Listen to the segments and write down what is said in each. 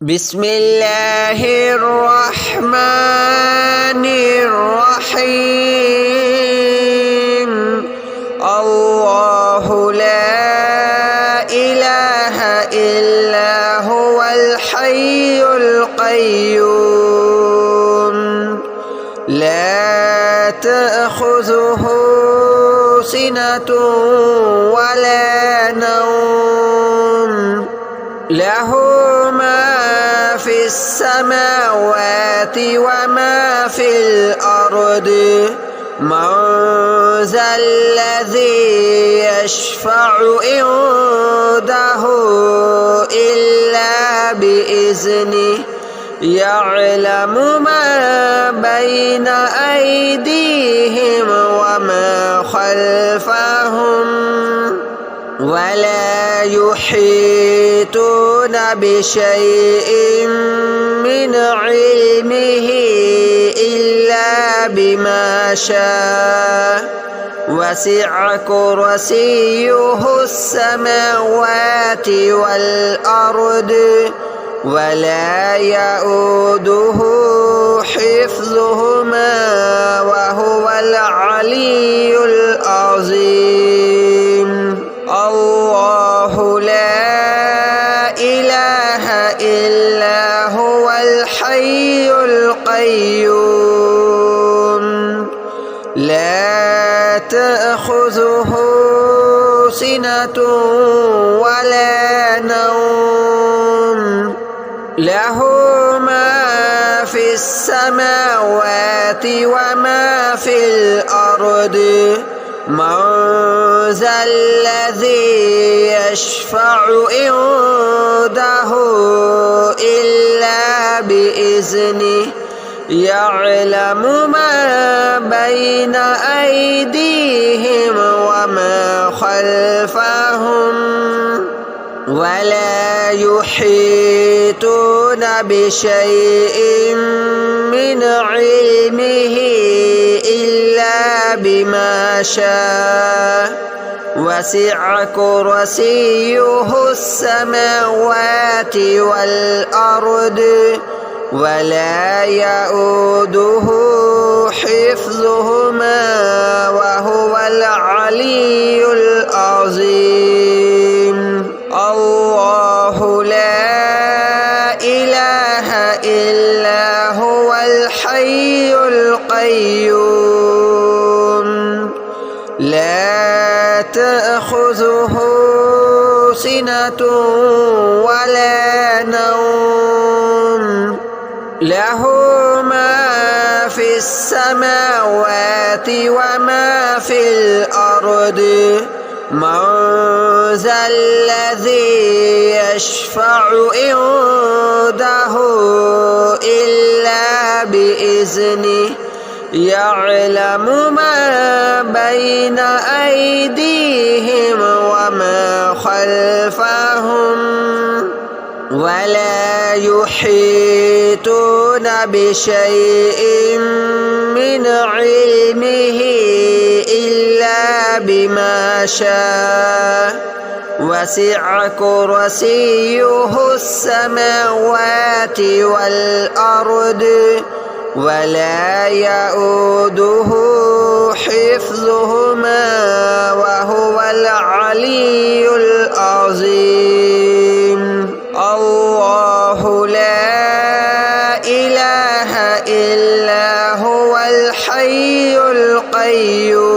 بسم الله الرحمن الرحيم. الله لا إله إلا هو الحي القيوم لا تأخذه سنة ولا نوم له ما في السماوات وما في الأرض من ذا الذي يشفع عنده إلا بإذنه يعلم ما بين أيديهم وما خلفهم ولا يحيطون بشيء من علمه إلا بما شاء وسع كرسيه السماوات والأرض ولا يؤوده حفظهما وهو العلي العظيم. الله لا إله إلا هو الحي القيوم لا تأخذه سنة ولا نوم له ما في السماوات وما في الأرض من ذا الذي يشفع عنده إلا بإذنه يعلم ما بين أيديهم وما خلفهم ولا يحيطون بشيء من علمه إلا بما شاء وسع كرسيه السماوات والأرض ولا يؤوده حفظهما وهو العلي العظيم. الله لا إله إلا هو الحي القيوم لا تأخذه سنة ولا نوم له ما في السماوات وما في الأرض من ذا الذي يشفع عنده إلا بإذنه يعلم ما بين أيديهم وما خلفهم ولا يحيطون بشيء من علمه إلا بما شاء وسع كرسيه السماوات والأرض ولا يؤوده حفظهما وهو العلي العظيم. الله لا إله إلا هو الحي القيوم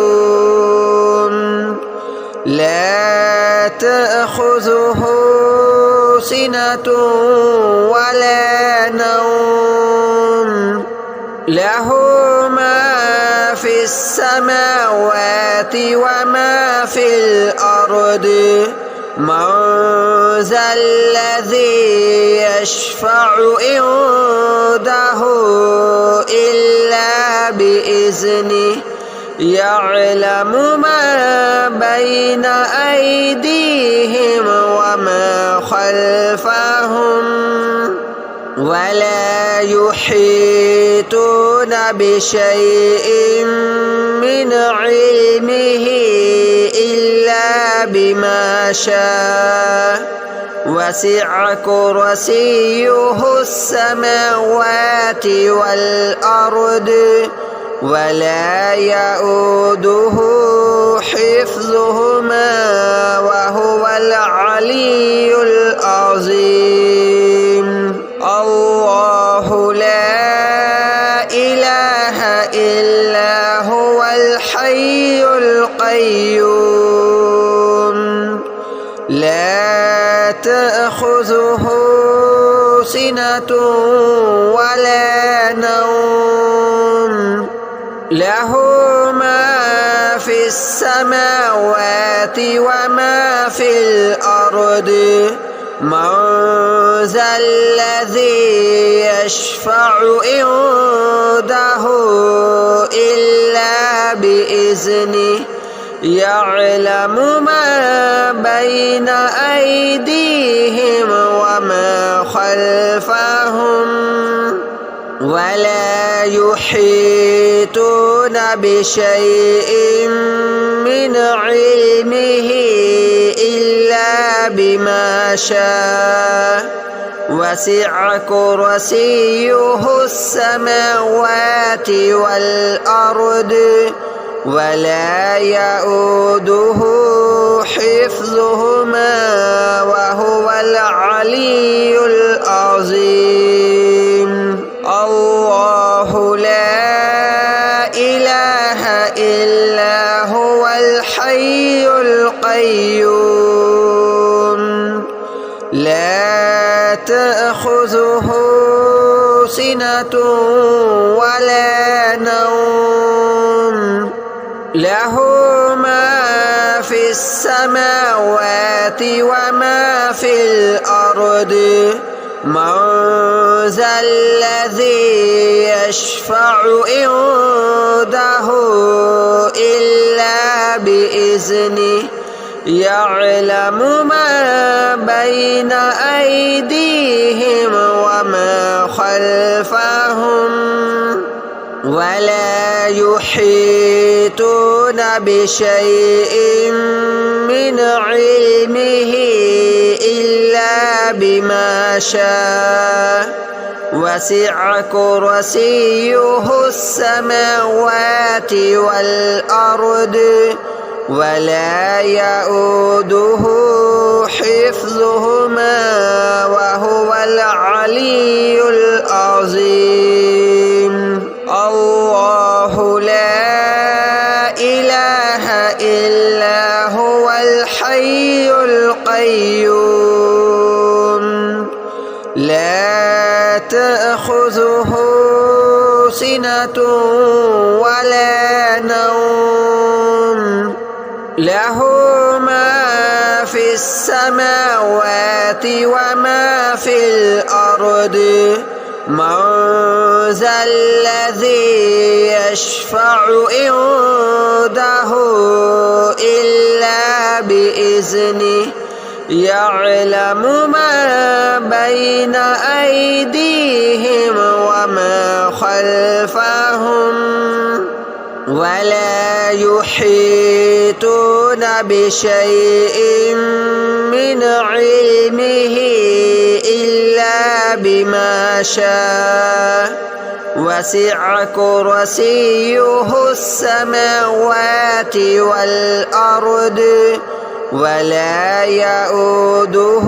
لا تأخذه سنة ولا نوم له ما في السماوات وما في الأرض من ذا الذي يشفع عنده إلا بإذنه يعلم ما بين أيديهم وما خلفهم ولا يحيطون بشيء من علمه إلا بما شاء وسع كرسيه السماوات والأرض ولا يؤوده حفظهما وهو العلي العظيم. الله لا إله إلا هو الحي القيوم لا تأخذه سنة ولا نوم له ما في السماوات وما في الأرض من ذا الذي يشفع عنده إلا بإذنه يعلم ما بين أيديهم وما خلفهم ولا يحيطون بشيء من علمه إلا بما شاء وسع كرسيه السماوات والأرض ولا يؤوده حفظهما وهو العلي العظيم. الله لا إله إلا هو الحي القيوم لا تأخذه سنة ولا نوم له ما في السماوات وما في الأرض من ذا الذي يشفع عنده إلا بإذنه يعلم ما بين أيديهم وما خلفهم ولا يحيطون بشيء من علمه إلا بما شاء وسع كرسيه السماوات والأرض ولا يؤوده حفظهما وهو العلي العظيم. الله لا إله إلا هو الحي القيوم لا تأخذه سنة ولا نوم له ما في السماوات وما في الأرض من ذا الذي يشفع عنده إلا بإذنه يعلم ما بين أيديهم وما خلفهم ولا يحيطون بشيء من علمه إلا بما شاء وسع كرسيه السماوات والأرض ولا يؤوده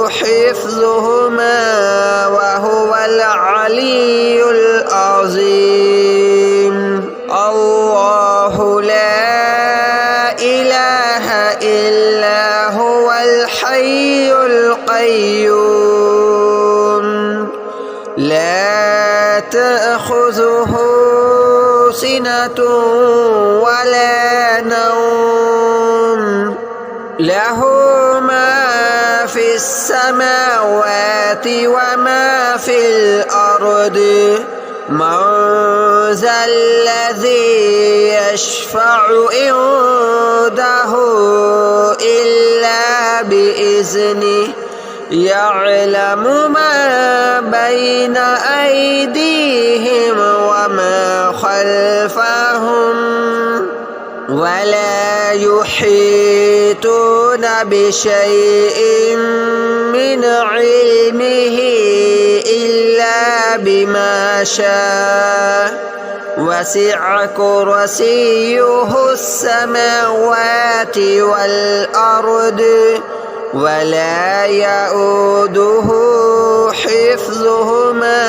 حفظهما وهو العلي العظيم. الله لا إله إلا هو الحي القيوم لا تأخذه سنة ولا نوم له ما في السماوات وما في الأرض من ذا الذي يشفع عنده إلا بإذنه يعلم ما بين أيديهم وما خلفهم ولا يحيطون يحيطون بشيء من علمه إلا بما شاء وسع كرسيه السماوات والأرض ولا يؤوده حفظهما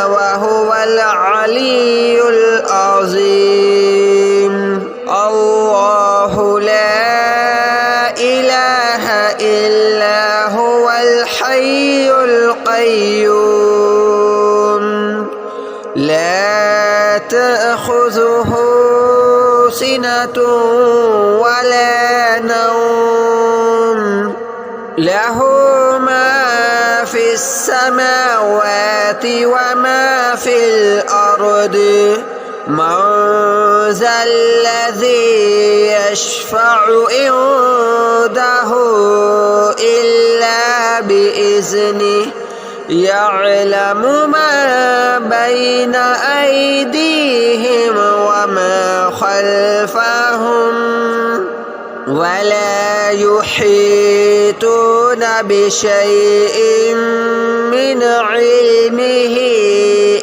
وهو العلي العظيم الله لا إله إلا هو الحي القيوم لا تأخذه سنة ولا نوم له ما في السماوات وما في الأرض من ذا الذي يشفع عنده إلا بإذنه يعلم ما بين أيديهم وما خلفهم ولا يحيطون بشيء من علمه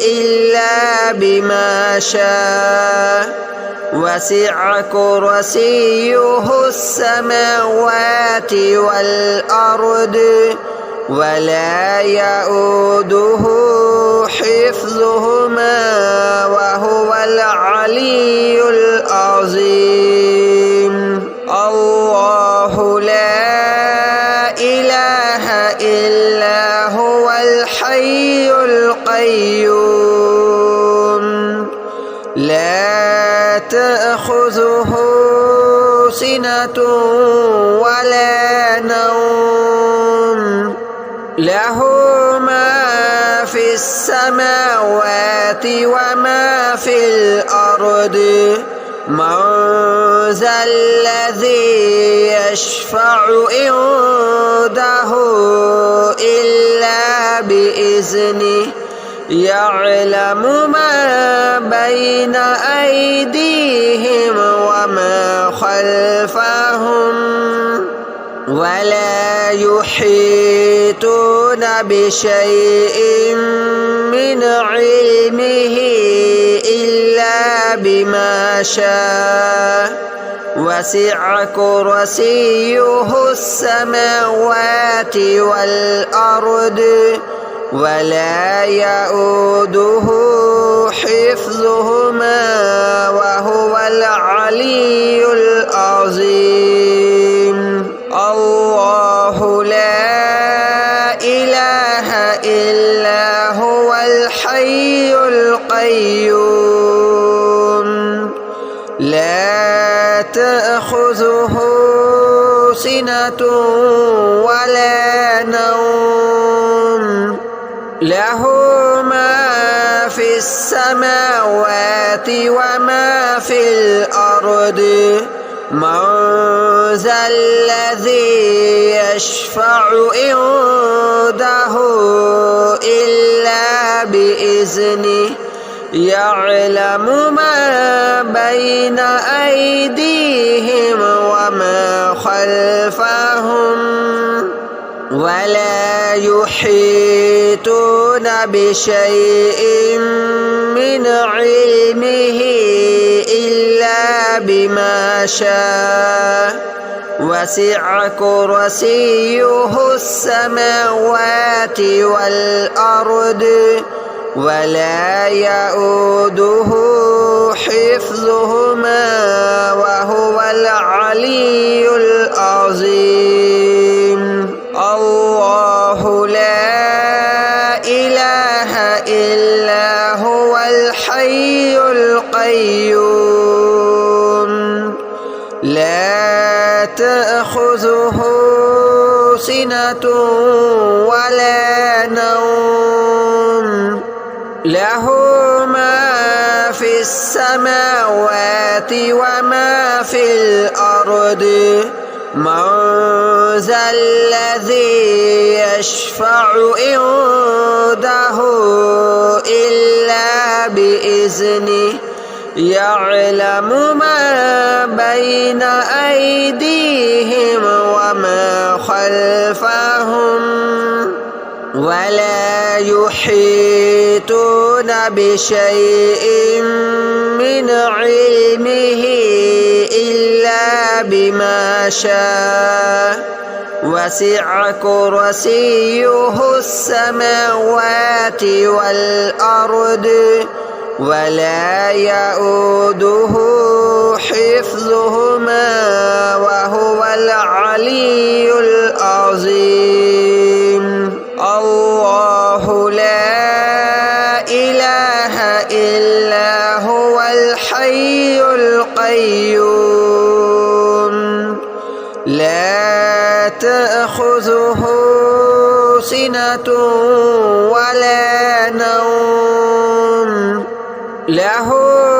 إلا بما شاء وسع كرسيه السماوات والأرض ولا يؤوده حفظهما وهو العلي العظيم الله لا إله إلا هو الحي القيوم لا تأخذه سنة ولا نوم له ما في السماوات وما في الأرض من ذا الذي يشفع عنده إلا بإذنه يعلم ما بين أيديهم وما خلفهم ولا يحيطون بشيء من علمه إلا بما شاء وسع كرسيه السماوات والأرض ولا يؤوده حفظهما وهو العلي العظيم الله لا إله إلا هو الحي القيوم لا تأخذه سنة ولا نوم له ما في السماوات وما في الأرض من ذا الذي يشفع عنده إلا بإذنه يعلم ما بين أيديهم وما خلفهم ولا يحيطون بشيء من علمه إلا بما شاء وسع كرسيه السماوات والأرض ولا يؤوده حفظهما وهو العلي العظيم الله لا إله إلا هو الحي القيوم لا تأخذه سنة ولا نوم له ما في السماوات وما في الأرض من ذا الذي يشفع عنده إلا بإذنه يعلم ما بين أيديهم وما خلفهم ولا يحيطون بشيء من علمه إلا بما شاء وسع كرسيه السماوات والأرض ولا يؤوده حفظهما وهو العلي العظيم الله لا إله إلا هو الحي القيوم لا تأخذه سنة ولا نوم له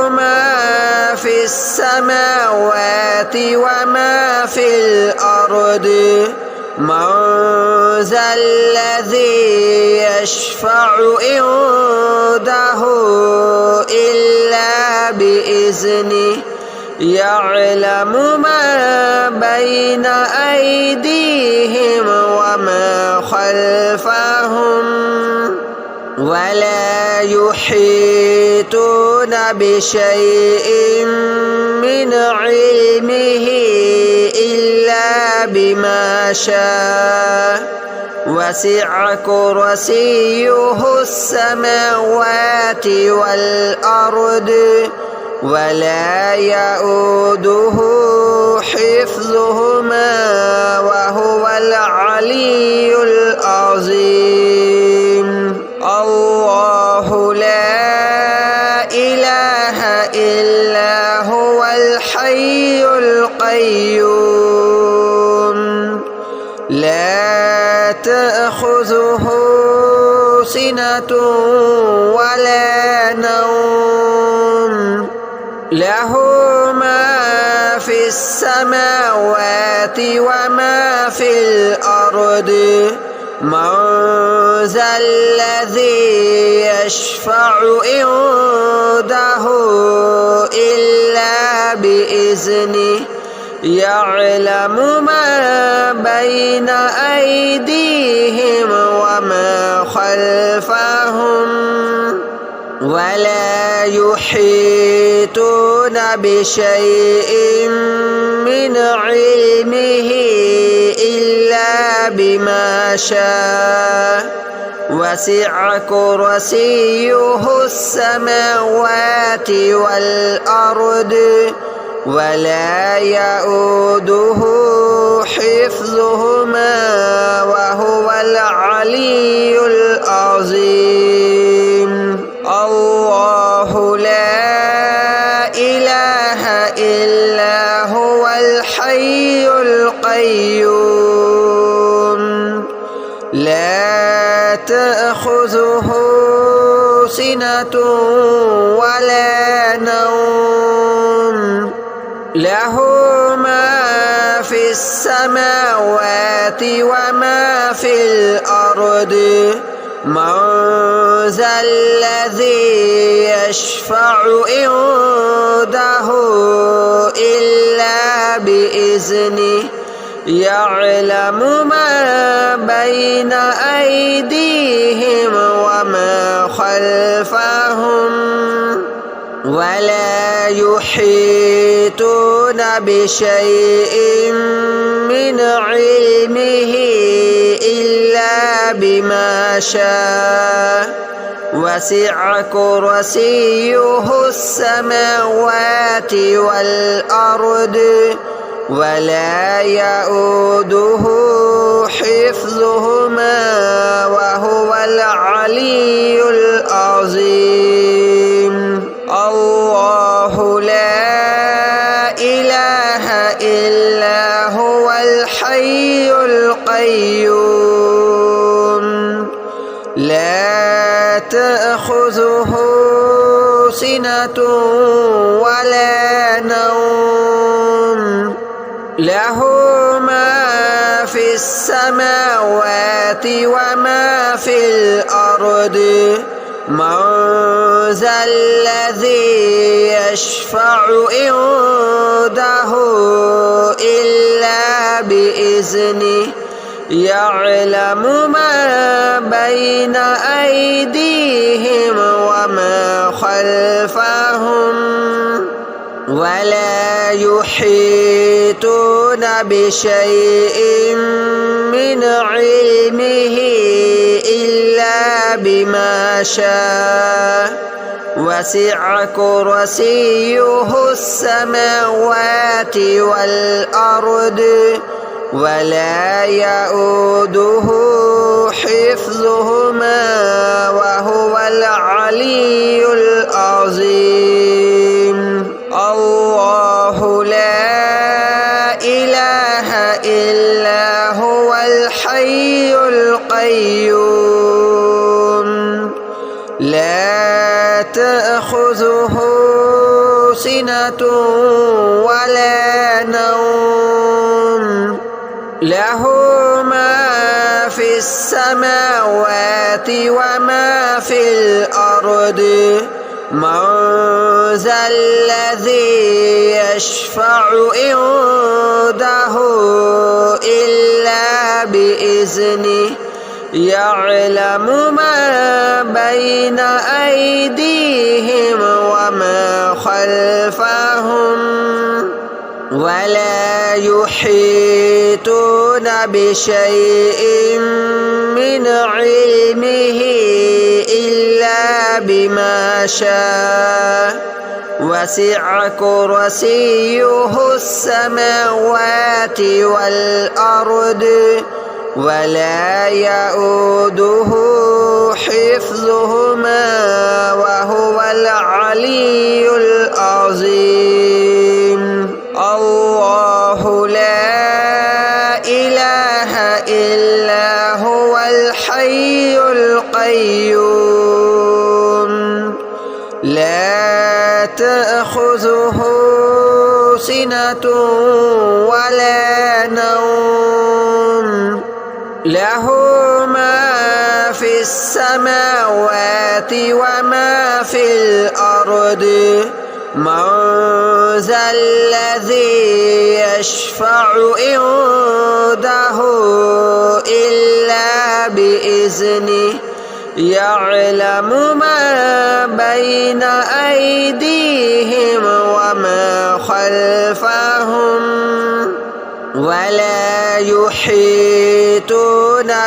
ما في السماوات وما في الأرض من ذا الذي يشفع عنده إلا بإذنه يعلم ما بين أيديهم وما خلفهم ولا يحيطون بشيء من علمه إلا بما شاء وسع كرسيه السماوات والأرض ولا يؤوده حفظهما وهو العلي العظيم الله لا إله إلا هو الحي القيوم لا تأخذه سنة ولا نوم له ما في السماوات وما في الأرض من ذا الذي يشفع عنده إلا بإذنه يعلم ما بين أيديهم وما خلفهم ولا يحيطون بشيء من علمه إلا بما شاء وسع كرسيه السماوات والأرض ولا يؤوده حفظهما وهو العلي العظيم الله لا إله إلا هو الحي القيوم لا تأخذه سنة ولا نوم له ما في السماوات وما في الأرض من ذا الذي يشفع عنده إلا بإذنه يعلم ما بين أيديهم وما خلفهم ولا يحيطون بشيء من علمه إلا بما شاء وسع كرسيه السماوات والأرض ولا يؤوده حفظهما وهو العلي العظيم الله لا إله إلا هو الحي القيوم لا تأخذه سنة ولا نوم له ما في السماوات وما في الأرض من ذا الذي يشفع عنده إلا بإذنه يعلم ما بين أيديهم وما خلفهم ولا يحيطون بشيء من علمه إلا بما شاء وسع كرسيه السماوات والأرض ولا يؤوده حفظهما وهو العلي العظيم. الله لا إله إلا هو الحي القيوم لا تأخذه سنة ولا نوم له ما في السماوات وما في الأرض من ذا الذي يشفع عنده إلا بإذنه يعلم ما بين أيديهم وما خلفهم ولا يحيطون بشيء من علمه إلا بما شاء وسع كرسيه السماوات والأرض ولا يؤوده حفظهما وهو العلي العظيم. الله لا إله إلا هو الحي القيوم لا تأخذه سنة ولا نوم له ما في السماوات وما في الأرض من ذا الذي يشفع عنده إلا بإذنه يعلم ما بين أيديهم وما خلفهم ولا يحيطون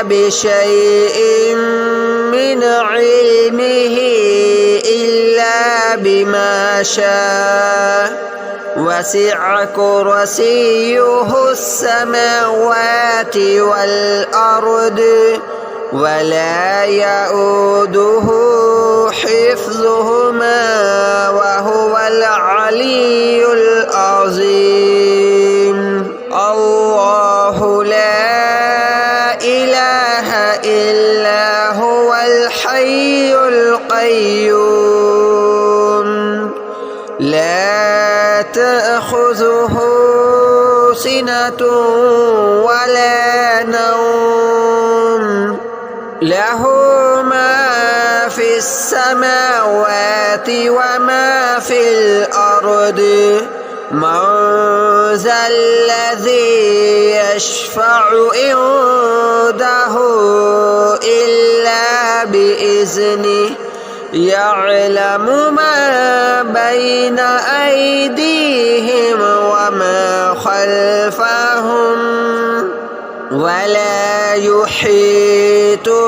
بشيء من علمه إلا بما شاء وسع كرسيه السماوات والأرض ولا يؤوده حفظهما وهو العلي العظيم. الله لا إله إلا هو الحي القيوم لا تأخذه سنة ولا نوم له ما في السماوات وما في الأرض من ذا الذي يشفع عنده إلا بإذنه يعلم ما بين أيديهم وما خلفهم ولا يحيطون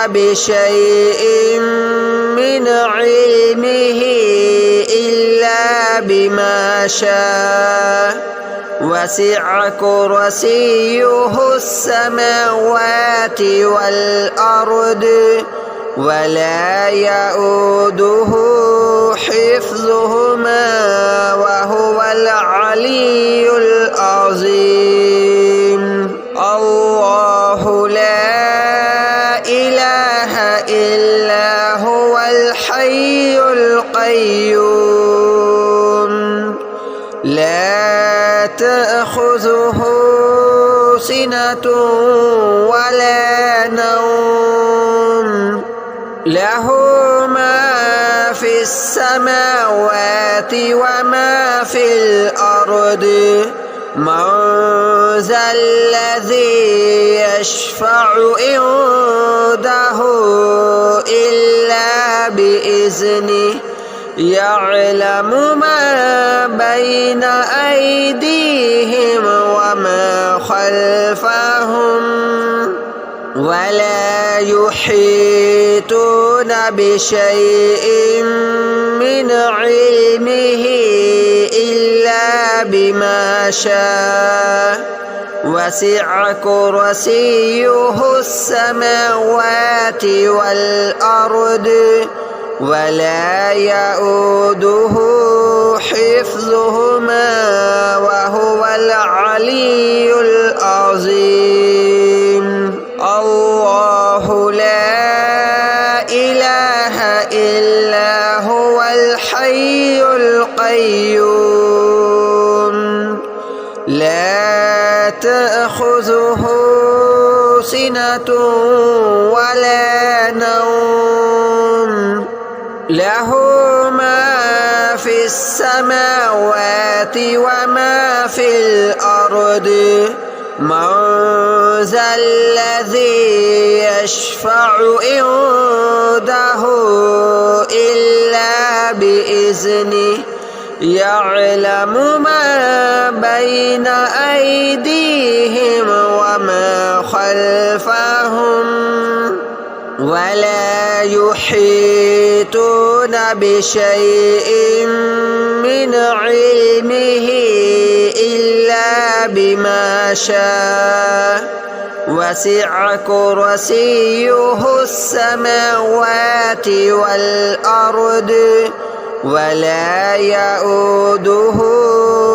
بشيء من علمه إلا بما شاء وسع كرسيه السماوات والأرض ولا يؤوده حفظهما وهو العلي العظيم. الله لا إله إلا هو الحي القيوم لا تأخذه سنة ولا نوم له له ما في السماوات وما في الأرض من ذا الذي يشفع عنده إلا بإذنه يعلم ما بين أيديهم وما خلفهم ولا يحيطون بشيء من علمه إلا بما شاء وسع كرسيه السماوات والأرض ولا يؤوده حفظهما وهو العلي العظيم الله لا إله إلا هو الحي القيوم لا تأخذه سنة ولا نوم له ما في السماوات وما في الأرض من ذا الذي يشفع عنده إلا بإذنه يعلم ما بين أيديهم وما خلفهم ولا يحيطون بشيء من علمه إلا بما شاء وسع كرسيه السماوات والأرض ولا يؤوده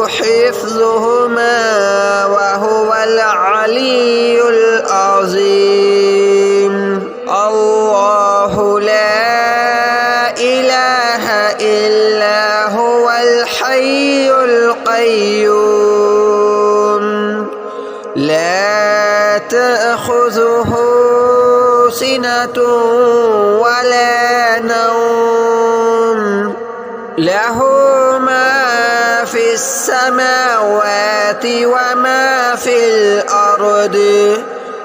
حفظهما وهو العلي العظيم الله لا إله إلا هو الحي القيوم لا تأخذه سنة ولا نوم له ما في السماوات وما في الأرض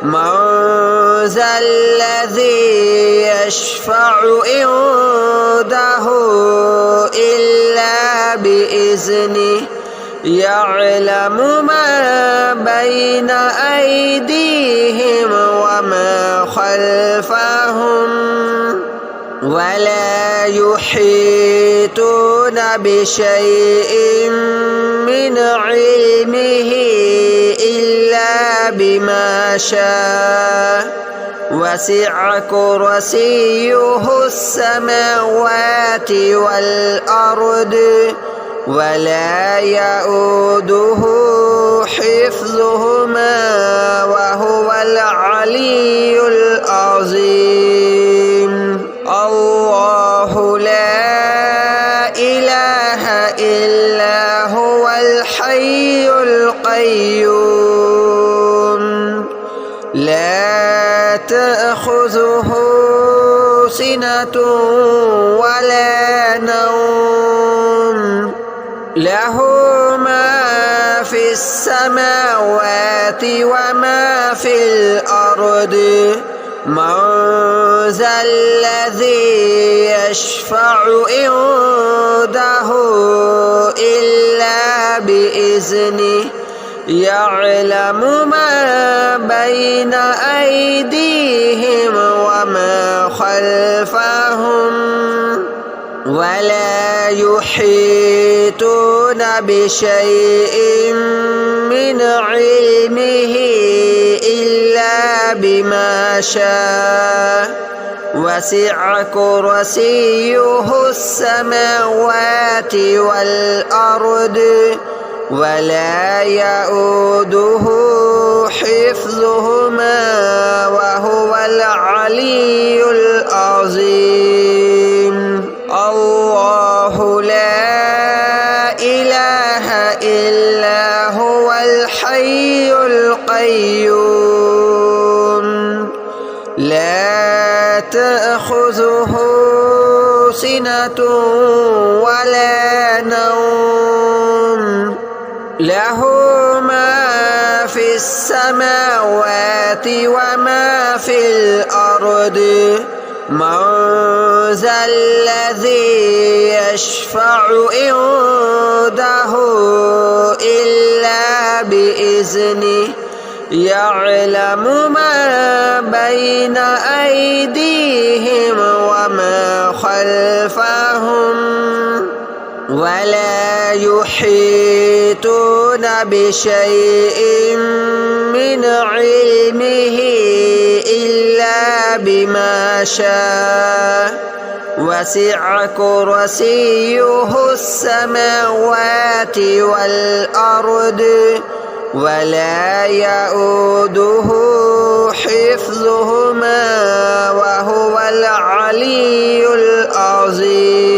من ذا الذي يشفع عنده إلا بإذنه يعلم ما بين أيديهم وما خلفهم ولا يحيطون بشيء من علمه إلا بما شاء وسع كرسيه السماوات والأرض ولا يؤوده حفظهما وهو العلي العظيم الله لا إله إلا هو الحي القيوم لا تأخذه سنة ولا نوم له ما في السماوات وما في الأرض من ذا الذي يشفع عنده إلا بإذنه يعلم ما بين أيديهم وما خلفهم ولا يحيطون بشيء من علمه إلا بما شاء وسع كرسيه السماوات والأرض ولا يؤوده حفظهما وهو العلي العظيم الله لا إله إلا هو الحي القيوم لا تأخذه سنة ولا نوم له ما في السماوات وما في الأرض من ذا الذي يشفع عنده إلا بإذنه يعلم ما بين أيديهم وما خلفهم ولا يحيطون بشيء من علمه إلا بما شاء وسع كرسيه السماوات والأرض ولا يؤوده حفظهما وهو العلي العظيم